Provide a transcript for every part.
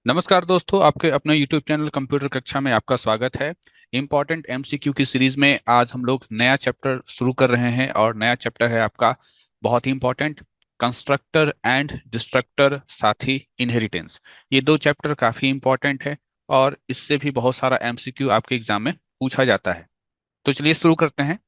नमस्कार दोस्तों, आपके अपने YouTube चैनल कंप्यूटर कक्षा में आपका स्वागत है। इम्पोर्टेंट MCQ की सीरीज में आज हम लोग नया चैप्टर शुरू कर रहे हैं और नया चैप्टर है आपका बहुत ही इम्पोर्टेंट कंस्ट्रक्टर एंड डिस्ट्रक्टर, साथ ही इनहेरिटेंस। ये दो चैप्टर काफी इम्पोर्टेंट है और इससे भी बहुत सारा MCQ आपके एग्जाम में पूछा जाता है। तो चलिए शुरू करते हैं।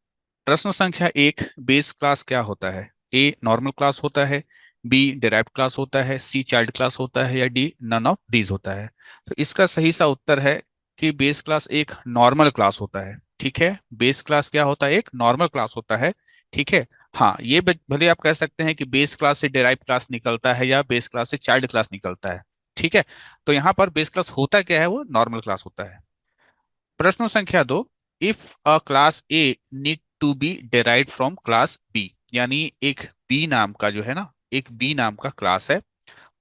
प्रश्न संख्या 1, बेस क्लास क्या होता है? ए नॉर्मल क्लास होता है, बी डिराइव्ड क्लास होता है, सी चाइल्ड क्लास होता है या डी नन ऑफ दीज होता है। तो इसका सही सा उत्तर है कि बेस क्लास एक नॉर्मल क्लास होता है। ठीक है, बेस क्लास क्या होता है? एक नॉर्मल क्लास होता है। ठीक है। हाँ, ये भले आप कह सकते हैं कि बेस क्लास से डिराइव क्लास निकलता है या बेस क्लास से चाइल्ड क्लास निकलता है। ठीक है। तो यहाँ पर बेस क्लास होता क्या है? वो नॉर्मल क्लास होता है। प्रश्न संख्या 2, if a class A need to be derived from class B, यानी एक बी नाम का जो है ना, एक बी नाम का क्लास है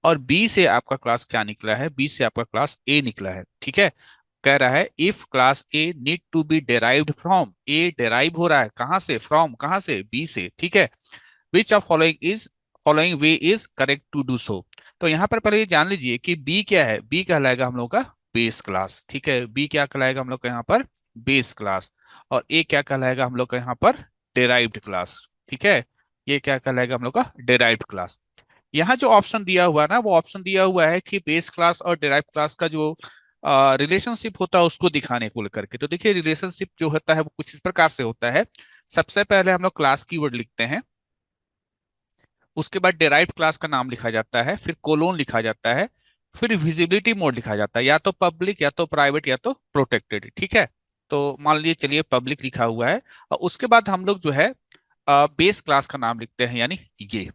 और बी से आपका क्लास क्या निकला है? बी से आपका क्लास ए निकला है। ठीक है। कह रहा है if class A need to be derived from, A derive हो रहा है कहाँ से? फ्रॉम कहाँ से? बी से। ठीक है। Which of following way is correct to do so. तो यहाँ पर पहले ये जान लीजिए कि बी क्या है। बी कहलाएगा हम लोग का बेस क्लास। ठीक है, बी क्या कहलाएगा हम लोग का यहाँ पर? Base class. और ए क्या कहलाएगा हम लोग का यहाँ पर? Derived class. ठीक है, ये क्या कहलाएगा हम लोग का? Derived class. यहाँ जो ऑप्शन दिया हुआ है ना, वो ऑप्शन दिया हुआ है कि बेस क्लास और डिराइव्ड क्लास का जो रिलेशनशिप होता है उसको दिखाने को लेकर के। तो देखिए, रिलेशनशिप जो होता है वो कुछ इस प्रकार से होता है। सबसे पहले हम लोग क्लास कीवर्ड लिखते हैं, उसके बाद डेराइव्ड क्लास का नाम लिखा जाता है, फिर कोलोन लिखा जाता है, फिर विजिबिलिटी मोड लिखा जाता है, या तो पब्लिक या तो प्राइवेट या तो प्रोटेक्टेड। ठीक है। तो मान लीजिए, चलिए पब्लिक लिखा हुआ है और उसके बाद हम लोग जो है बेस क्लास का नाम लिखते हैं, यानी ये।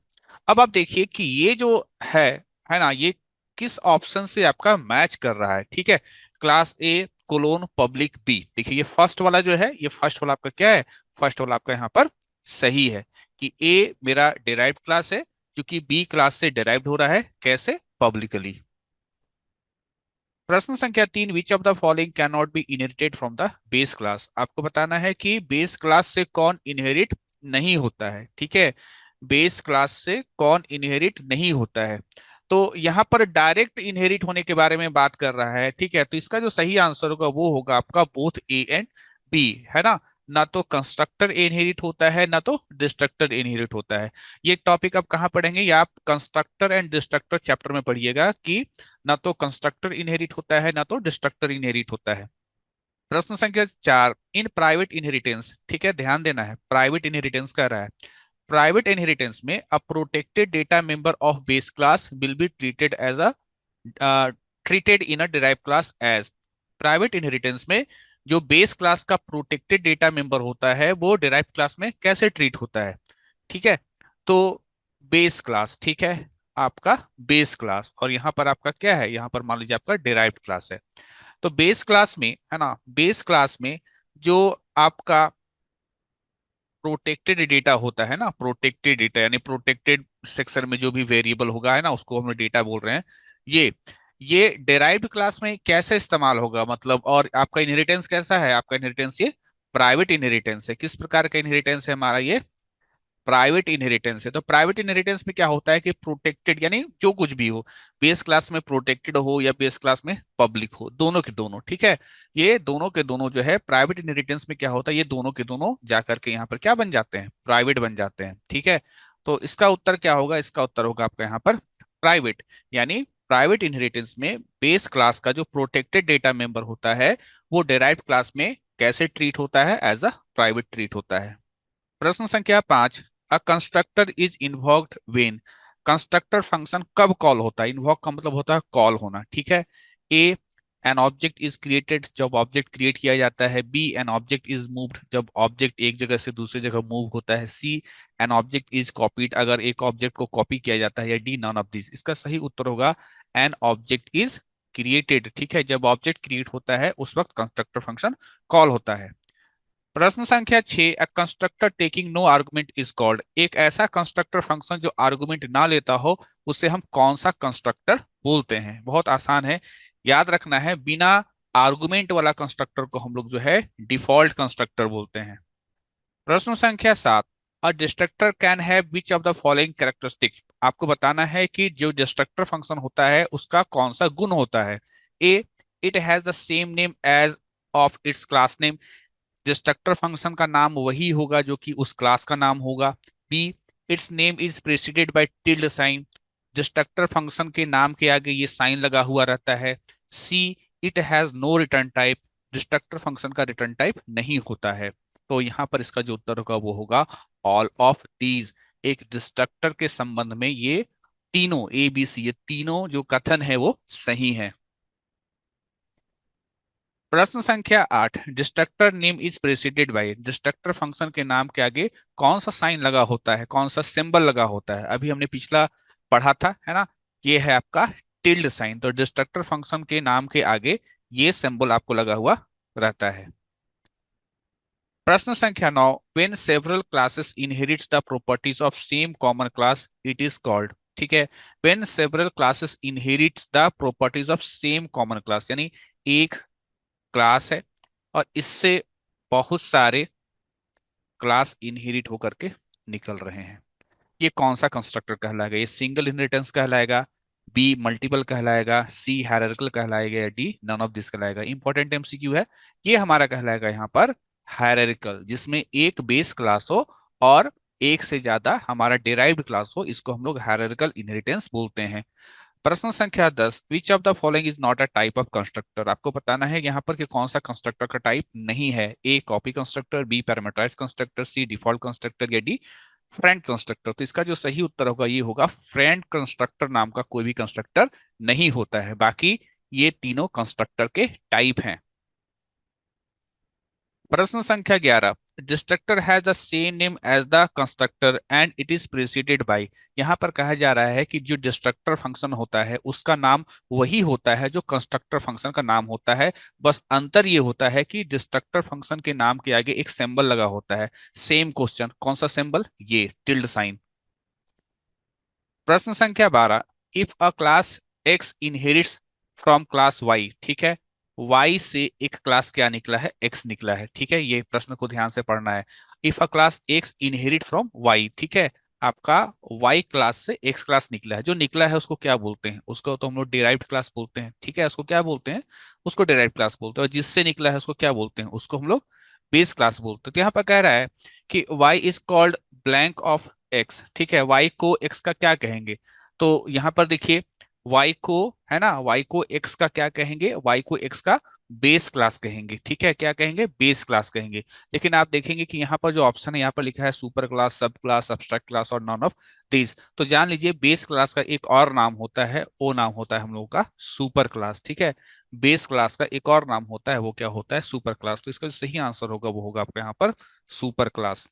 अब आप देखिए कि ये जो है है ना, ये किस ऑप्शन से आपका मैच कर रहा है। ठीक है, class A colon public B. देखिए ये फर्स्ट वाला जो है, ये फर्स्ट वाला आपका क्या है? फर्स्ट वाला आपका यहाँ पर सही है कि ए मेरा डिराइव्ड क्लास है, क्योंकि बी क्लास से डिराइव्ड हो रहा है कैसे? पब्लिकली। प्रश्न संख्या 3, विच of the following can not be inherited from the base class. आपको बताना है कि बेस क्लास से कौन इनहेरिट नहीं होता है। ठीक है, बेस क्लास से कौन इनहेरिट नहीं होता है। तो यहाँ पर डायरेक्ट इनहेरिट होने के बारे में बात कर रहा है। ठीक है, तो इसका जो सही आंसर होगा वो होगा आपका बोथ ए एंड बी, है ना। ना तो कंस्ट्रक्टर इनहेरिट होता है, ना तो डिस्ट्रक्टर इनहेरिट होता है। ये टॉपिक आप कहाँ पढ़ेंगे? या आप कंस्ट्रक्टर एंड डिस्ट्रक्टर चैप्टर में पढ़िएगा कि ना तो कंस्ट्रक्टर इनहेरिट होता है, ना तो डिस्ट्रक्टर इनहेरिट होता है। प्रश्न संख्या 4, इन प्राइवेट इनहेरिटेंस। ठीक है, ध्यान देना है, प्राइवेट इनहेरिटेंस कह रहा है। प्राइवेट इनहेरिटेंस में a protected data member of base class will be treated as a treated in a derived class as. Private inheritance में जो बेस क्लास का प्रोटेक्टेड डेटा मेंबर होता है वो डिराइव्ड क्लास में कैसे ट्रीट होता है? ठीक है। तो बेस क्लास, ठीक है, आपका बेस क्लास, और यहाँ पर आपका क्या है? यहाँ पर मान लीजिए आपका डिराइव्ड क्लास है। तो बेस क्लास में, है ना, बेस क्लास में जो आपका प्रोटेक्टेड डेटा होता है ना, प्रोटेक्टेड डेटा यानी प्रोटेक्टेड सेक्शन में जो भी वेरिएबल होगा, है ना, उसको हम डेटा बोल रहे हैं। ये ये डिराइव्ड क्लास में कैसे इस्तेमाल होगा, मतलब, और आपका इनहेरिटेंस कैसा है? आपका इनहेरिटेंस ये प्राइवेट इनहेरिटेंस है। किस प्रकार का इनहेरिटेंस है हमारा? ये प्राइवेट इनहेरिटेंस है। तो प्राइवेट इनहेरिटेंस में क्या होता है कि प्रोटेक्टेड यानी जो कुछ भी हो, बेस क्लास में प्रोटेक्टेड हो या बेस क्लास में पब्लिक हो, दोनों के दोनों। ठीक है, ये दोनों के दोनों जो है प्राइवेट इनहेरिटेंस में क्या होता है, ये दोनों के दोनों जाकर के यहाँ पर क्या बन जाते हैं? प्राइवेट बन जाते हैं। ठीक है। तो इसका उत्तर क्या होगा? इसका उत्तर होगा आपका यहाँ पर प्राइवेट। यानी प्राइवेट इनहेरिटेंस में बेस क्लास का जो प्रोटेक्टेड डेटा मेंबर होता है वो डिराइव्ड क्लास में कैसे ट्रीट होता है? एज अ प्राइवेट ट्रीट होता है। प्रश्न संख्या 5, अ constructor is invoked when. Constructor function कब कॉल होता है? इन्वोक का मतलब होता है कॉल होना। ठीक है। A an object is created, जब ऑब्जेक्ट क्रिएट किया जाता है। B an object is moved, जब ऑब्जेक्ट एक जगह से दूसरी जगह मूव होता है। C an object is copied, अगर एक ऑब्जेक्ट को कॉपी किया जाता है। या डी नॉन ऑफ दिस। इसका सही उत्तर होगा एन ऑब्जेक्ट इज क्रिएटेड। ठीक है, जब ऑब्जेक्ट क्रिएट होता है उस वक्त कंस्ट्रक्टर फंक्शन कॉल होता है। प्रश्न संख्या 6, a constructor taking no argument is called. एक ऐसा कंस्ट्रक्टर फंक्शन जो आर्गुमेंट ना लेता हो उसे हम कौन सा कंस्ट्रक्टर बोलते हैं? बहुत आसान है, याद रखना है, बिना आर्गुमेंट वाला कंस्ट्रक्टर को हम लोग जो है डिफॉल्ट कंस्ट्रक्टर बोलते हैं। प्रश्न संख्या 7, a destructor can have which of the following characteristics, आपको बताना है कि जो डिस्ट्रक्टर फंक्शन होता है उसका कौन सा गुण होता है। A, it has the same name as of its class name, destructor function का नाम वही होगा जो कि उस क्लास का नाम होगा। B, its name is preceded by tilde sign, destructor function के नाम के आगे ये साइन लगा हुआ रहता है। C, it has no return type, destructor function का रिटर्न टाइप नहीं होता है। तो यहाँ पर इसका जो उत्तर होगा वो होगा ऑल ऑफ दीज। एक डिस्ट्रक्टर के संबंध में ये तीनों ए बी सी, ये तीनों जो कथन है वो सही है। प्रश्न संख्या 8, destructor name is preceded by, destructor function के नाम के आगे कौन सा साइन लगा होता है, कौन सा सिंबल लगा होता है। अभी हमने पिछला पढ़ा था, है ना, ये है आपका टिल्ड साइन। तो डिस्ट्रक्टर फंक्शन के नाम के आगे ये सिंबल आपको लगा हुआ रहता है। प्रश्न संख्या 9, when several classes inherits the properties of same common class it is called, ठीक है। When several classes inherits the properties of same common class, यानी एक क्लास है और इससे बहुत सारे क्लास इनहेरिट होकर के निकल रहे हैं, ये कौन सा कंस्ट्रक्टर कहलाएगा। ये सिंगल इनहेरिटेंस कहलाएगा, बी मल्टीपल कहलाएगा, सी हायरार्किकल कहलाएगा, या डी नन ऑफ दिस कहलाएगा। इंपॉर्टेंट एमसीक्यू है, ये हमारा कहलाएगा यहाँ पर हायरार्किकल, जिसमें एक बेस क्लास हो और एक से ज्यादा हमारा डिराइव्ड क्लास हो, इसको हम लोग हायरार्किकल इनहेरिटेंस बोलते हैं। प्रश्न संख्या 10, विच of the following is not a type of constructor, आपको बताना है यहाँ पर कि कौन सा कंस्ट्रक्टर का टाइप नहीं है। A copy constructor, B parameterized constructor, C default constructor, या डी फ्रेंड कंस्ट्रक्टर। तो इसका जो सही उत्तर होगा ये होगा फ्रेंड कंस्ट्रक्टर नाम का कोई भी कंस्ट्रक्टर नहीं होता है, बाकी ये तीनों कंस्ट्रक्टर के टाइप हैं। प्रश्न संख्या 11, destructor has the same name as the constructor and it is preceded by, यहाँ पर कहा जा रहा है कि जो डिस्ट्रक्टर फंक्शन होता है उसका नाम वही होता है जो कंस्ट्रक्टर फंक्शन का नाम होता है, बस अंतर ये होता है कि डिस्ट्रक्टर फंक्शन के नाम के आगे एक सिंबल लगा होता है। सेम क्वेश्चन, कौन सा सिंबल, ये टिल्ड साइन। प्रश्न संख्या 12, if a class X inherits from class Y, ठीक है, वाई से एक क्लास क्या निकला है, एक्स निकला है, ठीक है, ये प्रश्न को ध्यान से पढ़ना है। If a class X inherit from Y, ठीक है, आपका वाई क्लास से एक्स क्लास निकला है, जो निकला है उसको क्या बोलते हैं, उसको तो हम लोग डिराइव्ड क्लास बोलते हैं, ठीक है, उसको क्या बोलते हैं, उसको डिराइव्ड क्लास बोलते हैं। और जिससे निकला है उसको क्या बोलते हैं, उसको हम लोग बेस क्लास बोलते हैं। तो यहाँ पर कह रहा है कि y is called blank of x, ठीक है, y को x का क्या कहेंगे। तो यहाँ पर देखिए y को, है ना, y को x का क्या कहेंगे, y को x का बेस क्लास कहेंगे, ठीक है, क्या कहेंगे, बेस क्लास कहेंगे। लेकिन आप देखेंगे कि यहाँ पर जो ऑप्शन है यहाँ पर लिखा है सुपर क्लास, सब क्लास, अब्स्ट्रैक्ट क्लास और नॉन ऑफ दीज। तो जान लीजिए बेस क्लास का एक और नाम होता है, वो नाम होता है हम लोगों का सुपर क्लास, ठीक है। बेस क्लास का एक और नाम होता है, वो क्या होता है, सुपर क्लास। तो इसका जो सही आंसर होगा वो होगा आपका यहाँ पर सुपर क्लास।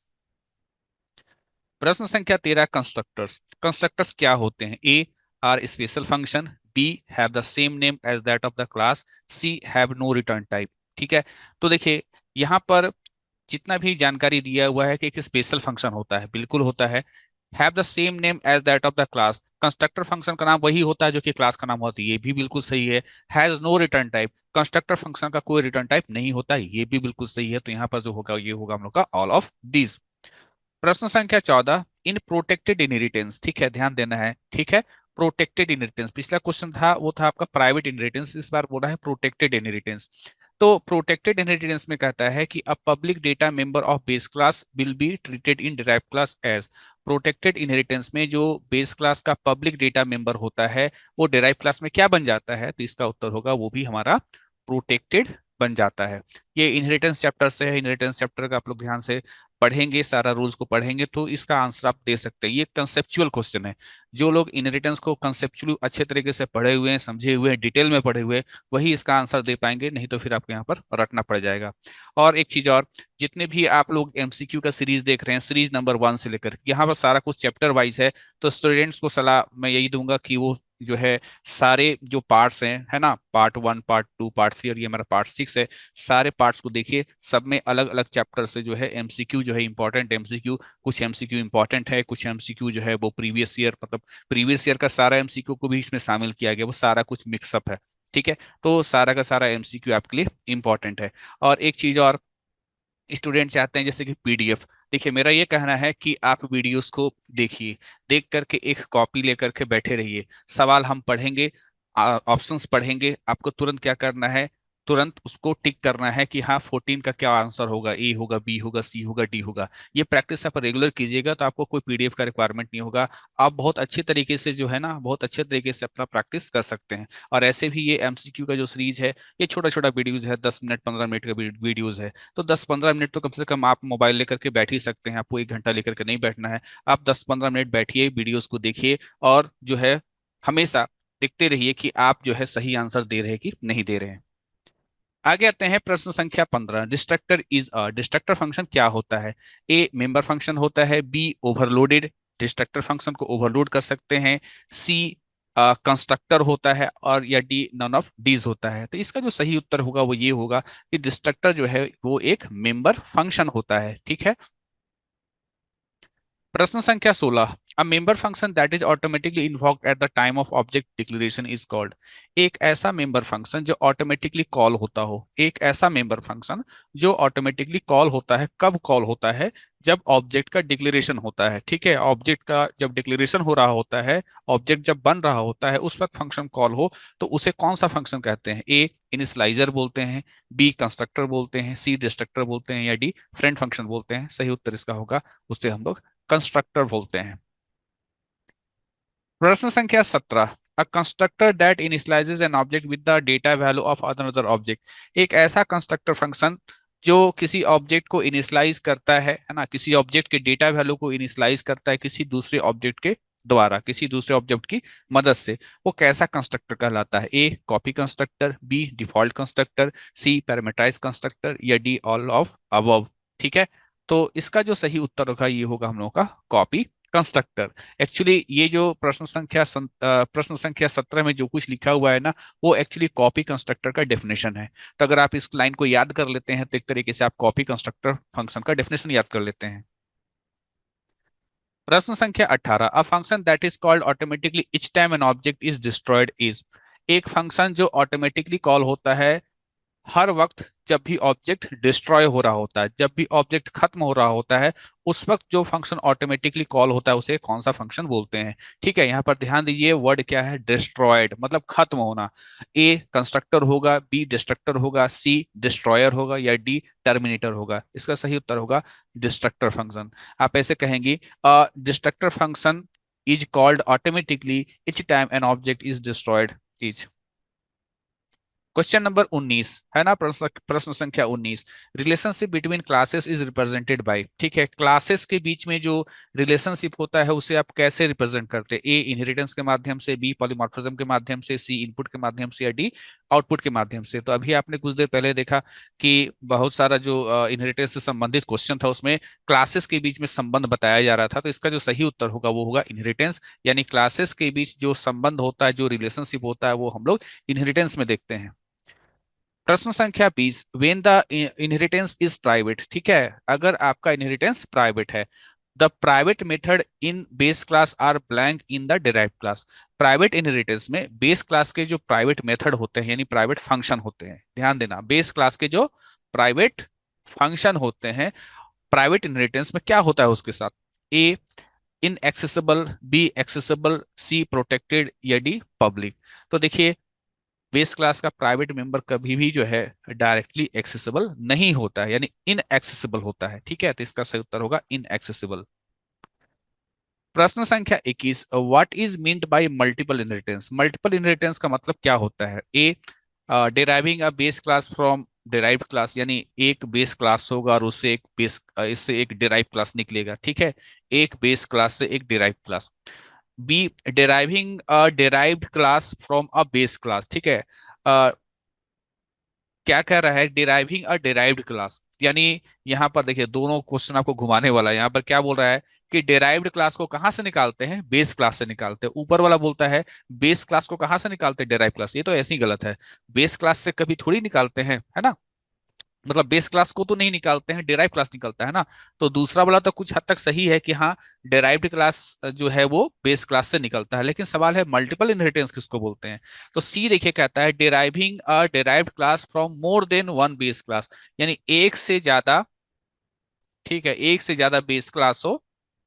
प्रश्न संख्या 13, कंस्ट्रक्टर्स, कंस्ट्रक्टर्स क्या होते हैं। A are special function, B have the same name as that of the class, C have no return type, ठीक है। तो देखिए यहाँ पर जितना भी जानकारी दिया हुआ है कि एक स्पेशल फंक्शन होता है, बिल्कुल होता है। Have the same name as that of the class, constructor function का नाम वही होता है जो कि क्लास का नाम होता है, ये भी बिल्कुल सही है। Has no return type, constructor function का कोई रिटर्न टाइप नहीं होता है, ये भी बिल्कुल सही है। तो यहाँ पर जो होगा ये होगा हम लोग का ऑल ऑफ दीज। प्रश्न संख्या 14, इन प्रोटेक्टेड इनहेरिटेंस, ठीक है, ध्यान देना है, ठीक है। प्रोटेक्टेड इनहेरिटेंस, पिछला क्वेश्चन था वो था आपका प्राइवेट इनहेरिटेंस, इस बार बोला है प्रोटेक्टेड इनहेरिटेंस। तो प्रोटेक्टेड इनहेरिटेंस में कहता है कि a public data member of base class will be treated in derived class as, protected inheritance में जो बेस क्लास का पब्लिक डेटा मेंबर होता है वो डिराइव क्लास में क्या बन जाता है, तो इसका उत्तर होगा वो भी हमारा प्रोटेक्टेड बन जाता है। ये इनहेरिटेंस चैप्टर से है, इनहेरिटेंस चैप्टर का आप लोग ध्यान से पढ़ेंगे, सारा रूल्स को पढ़ेंगे तो इसका आंसर आप दे सकते हैं। ये कंसेप्चुअल क्वेश्चन है, जो लोग इनहेरिटेंस को कंसेप्चुअली अच्छे तरीके से पढ़े हुए हैं, समझे हुए हैं, डिटेल में पढ़े हुए हैं, वही इसका आंसर दे पाएंगे, नहीं तो फिर आपको यहाँ पर रटना पड़ जाएगा। और एक चीज और, जितने भी आप लोग एमसीक्यू का सीरीज देख रहे हैं, सीरीज नंबर 1 से लेकर यहाँ पर सारा कुछ चैप्टर वाइज है, तो स्टूडेंट्स को सलाह मैं यही दूंगा कि वो जो है सारे जो पार्ट्स हैं, है ना, पार्ट 1, पार्ट 2, पार्ट 3 और ये हमारा पार्ट 6 है, सारे पार्ट्स को देखिए, सब में अलग अलग चैप्टर से जो है एमसीक्यू जो है इंपॉर्टेंट एमसीक्यू, कुछ एमसीक्यू इंपॉर्टेंट है, कुछ एमसीक्यू जो है वो प्रीवियस ईयर, मतलब प्रीवियस ईयर का सारा एमसीक्यू को भी इसमें शामिल किया गया, वो सारा कुछ मिक्सअप है, ठीक है। तो सारा का सारा एमसीक्यू आपके लिए इंपॉर्टेंट है। और एक चीज और, स्टूडेंट चाहते हैं जैसे कि पीडीएफ। देखिए मेरा ये कहना है कि आप वीडियोस को देखिए, देख करके एक कॉपी लेकर के बैठे रहिए, सवाल हम पढ़ेंगे, ऑप्शंस पढ़ेंगे, आपको तुरंत क्या करना है, तुरंत उसको टिक करना है कि हाँ 14 का क्या आंसर होगा, ए होगा, बी होगा, सी होगा, डी होगा। ये प्रैक्टिस आप रेगुलर कीजिएगा तो आपको कोई पीडीएफ का रिक्वायरमेंट नहीं होगा। आप बहुत अच्छे तरीके से जो है ना, बहुत अच्छे तरीके से अपना प्रैक्टिस कर सकते हैं। और ऐसे भी ये एमसीक्यू का जो सीरीज है, ये छोटा छोटा वीडियोज है, 10 मिनट 15 मिनट का वीडियोज है। तो 10-15 मिनट तो कम से कम आप मोबाइल लेकर के बैठ ही सकते हैं, आपको 1 घंटा लेकर के नहीं बैठना है। आप 10-15 मिनट बैठिए, वीडियोस को देखिए, और जो है हमेशा देखते रहिए कि आप जो है सही आंसर दे रहे हैं कि नहीं दे रहे हैं। आगे आते हैं प्रश्न संख्या 15। Destructor is a, destructor function क्या होता है? ए मेंबर फंक्शन होता है, बी ओवरलोडेड, डिस्ट्रक्टर फंक्शन को ओवरलोड कर सकते हैं, सी कंस्ट्रक्टर होता है, और या डी नन ऑफ डीज होता है। तो इसका जो सही उत्तर होगा वो ये होगा कि डिस्ट्रक्टर जो है वो एक मेंबर फंक्शन होता है। ठीक है। प्रश्न संख्या 16। A member function that is automatically invoked at the time of object declaration is called. एक ऐसा मेंबर फंक्शन जो ऑटोमेटिकली कॉल होता हो, एक ऐसा मेंबर फंक्शन जो ऑटोमेटिकली कॉल होता है, कब कॉल होता है? जब ऑब्जेक्ट का डिक्लेरेशन होता है। ठीक है, ऑब्जेक्ट का जब डिक्लेरेशन हो रहा होता है, ऑब्जेक्ट जब बन रहा होता है, उस वक्त फंक्शन कॉल हो, तो उसे कौन सा फंक्शन कहते हैं? ए इनिशियलाइजर बोलते हैं, बी कंस्ट्रक्टर बोलते हैं, सी डिस्ट्रक्टर बोलते हैं, या डी फ्रेंड फंक्शन बोलते हैं। सही उत्तर इसका होगा, उसे हम लोग कंस्ट्रक्टर बोलते हैं। प्रश्न संख्या 17। A constructor that initializes an object with the data value of another object. एक ऐसा कंस्ट्रक्टर फंक्शन जो किसी ऑब्जेक्ट को इनिशियलाइज करता है ना, किसी ऑब्जेक्ट के डेटा वैल्यू को इनिशियलाइज करता है किसी दूसरे ऑब्जेक्ट के द्वारा, किसी दूसरे ऑब्जेक्ट की मदद से, वो कैसा कंस्ट्रक्टर कहलाता है? A copy constructor, B default constructor, C parameterize constructor, या डी ऑल ऑफ अबव। ठीक है, तो इसका जो सही उत्तर होगा ये होगा हम लोग का कॉपी कंस्ट्रक्टर। एक्चुअली ये जो प्रश्न संख्या 17 में जो कुछ लिखा हुआ है ना, वो एक्चुअली कॉपी कंस्ट्रक्टर का डेफिनेशन है। तो अगर आप इस लाइन को याद कर लेते हैं तो एक तरीके से आप कॉपी कंस्ट्रक्टर फंक्शन का डेफिनेशन याद कर लेते हैं। प्रश्न संख्या 18। A function that is called automatically each time N object is destroyed is. एक फंक्शन जो ऑटोमेटिकली कॉल होता है हर वक्त जब भी ऑब्जेक्ट डिस्ट्रॉय हो रहा होता है, जब भी ऑब्जेक्ट खत्म हो रहा होता है, उस वक्त जो फंक्शन ऑटोमेटिकली कॉल होता है उसे कौन सा फंक्शन बोलते हैं? ठीक है, यहाँ पर ध्यान दीजिए, वर्ड क्या है? डिस्ट्रॉयड, मतलब खत्म होना। ए कंस्ट्रक्टर होगा, बी डिस्ट्रक्टर होगा, सी डिस्ट्रॉयर होगा, या डी टर्मिनेटर होगा। इसका सही उत्तर होगा डिस्ट्रक्टर फंक्शन। आप ऐसे कहेंगे, destructor function is called automatically each time N object is destroyed is. Question number 19 है ना, प्रश्न संख्या 19। Relationship between classes is represented by. ठीक है, क्लासेस के बीच में जो रिलेशनशिप होता है उसे आप कैसे रिप्रेजेंट करते हैं? ए इनहेरिटेंस के माध्यम से, बी पॉलीमॉर्फिज्म के माध्यम से, सी इनपुट के माध्यम से, या डी आउटपुट के माध्यम से। तो अभी आपने कुछ देर पहले देखा कि बहुत सारा जो इनहेरिटेंस से संबंधित क्वेश्चन था उसमें क्लासेस के बीच में संबंध बताया जा रहा था। तो इसका जो सही उत्तर होगा वो होगा इनहेरिटेंस, यानी क्लासेस के बीच जो संबंध होता है, जो रिलेशनशिप होता है, वो हम लोग इनहेरिटेंस में देखते हैं। प्रश्न संख्या 20। When the inheritance is private. ठीक है, अगर आपका इनहेरिटेंस प्राइवेट है, the private method in base class are blank in the derived class. Private inheritance में बेस क्लास के जो प्राइवेट मेथड होते हैं, यानी प्राइवेट फंक्शन होते हैं, ध्यान देना, बेस क्लास के जो प्राइवेट फंक्शन होते हैं प्राइवेट इनहेरिटेंस में क्या होता है उसके साथ? A inaccessible, B accessible, C protected, या डी पब्लिक। तो देखिए, बेस क्लास का प्राइवेट मेंबर कभी भी जो है डायरेक्टली एक्सेसिबल नहीं होता है, यानी इन एक्सेसिबल होता है। ठीक है, तो इसका सही उत्तर होगा इन एक्सेसिबल। प्रश्न संख्या 21। What is meant by multiple inheritance. Multiple inheritance का मतलब क्या होता है? A deriving a base class from derived class, यानी एक बेस क्लास होगा और उससे एक बेस इससे एक डिराइव क्लास निकलेगा। ठीक है, एक बेस क्लास से एक derive class. B deriving a derived class from a base class. ठीक है, क्या कह रहा है? डिराइविंग अ डिराइव्ड क्लास, यानी यहाँ पर देखिए दोनों क्वेश्चन आपको घुमाने वाला है। यहाँ पर क्या बोल रहा है कि डिराइव्ड क्लास को कहाँ से निकालते हैं? बेस क्लास से निकालते हैं। ऊपर वाला बोलता है बेस क्लास को कहाँ से निकालते हैं? Derive class. ये तो ऐसे ही गलत है, बेस क्लास से कभी थोड़ी निकालते हैं, है ना। मतलब बेस क्लास को तो नहीं निकालते हैं, डिराइव क्लास निकलता है ना। तो दूसरा वाला तो कुछ हद तक सही है कि हाँ, डिराइव्ड क्लास जो है वो बेस क्लास से निकलता है, लेकिन सवाल है मल्टीपल इनहेरिटेंस किसको बोलते हैं? तो सी देखिए कहता है deriving a derived class from more than one base class, यानी एक से ज्यादा ठीक है, एक से ज्यादा बेस क्लास हो।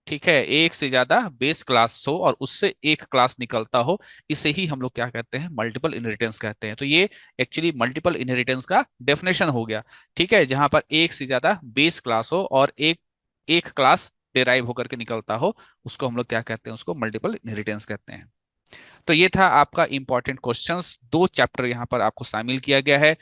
ठीक है, एक से ज्यादा बेस क्लास हो और उससे एक क्लास निकलता हो, इसे ही हम लोग क्या कहते हैं, मल्टीपल इनहेरिटेंस कहते हैं। तो ये एक्चुअली मल्टीपल इनहेरिटेंस का डेफिनेशन हो गया। ठीक है, जहां पर एक से ज्यादा बेस क्लास हो और एक एक क्लास डेराइव होकर के निकलता हो, उसको हम लोग क्या कहते हैं, उसको मल्टीपल इनहेरिटेंस कहते हैं। तो ये था आपका इंपॉर्टेंट क्वेश्चंस। दो चैप्टर यहाँ पर आपको शामिल किया गया है।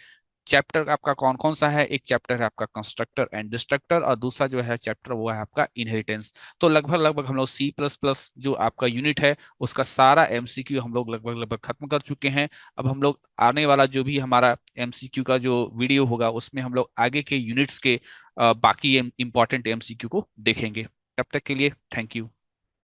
चैप्टर आपका कौन कौन सा है? एक चैप्टर है आपका कंस्ट्रक्टर एंड डिस्ट्रक्टर, और दूसरा जो है चैप्टर वो है आपका इनहेरिटेंस। तो लगभग लगभग हम लोग सी प्लस प्लस जो आपका यूनिट है उसका सारा एमसीक्यू हम लोग लगभग लगभग खत्म कर चुके हैं। अब हम लोग आने वाला जो भी हमारा एमसीक्यू का जो वीडियो होगा उसमें हम लोग आगे के यूनिट्स के बाकी इंपॉर्टेंट एमसीक्यू को देखेंगे। तब तक के लिए थैंक यू।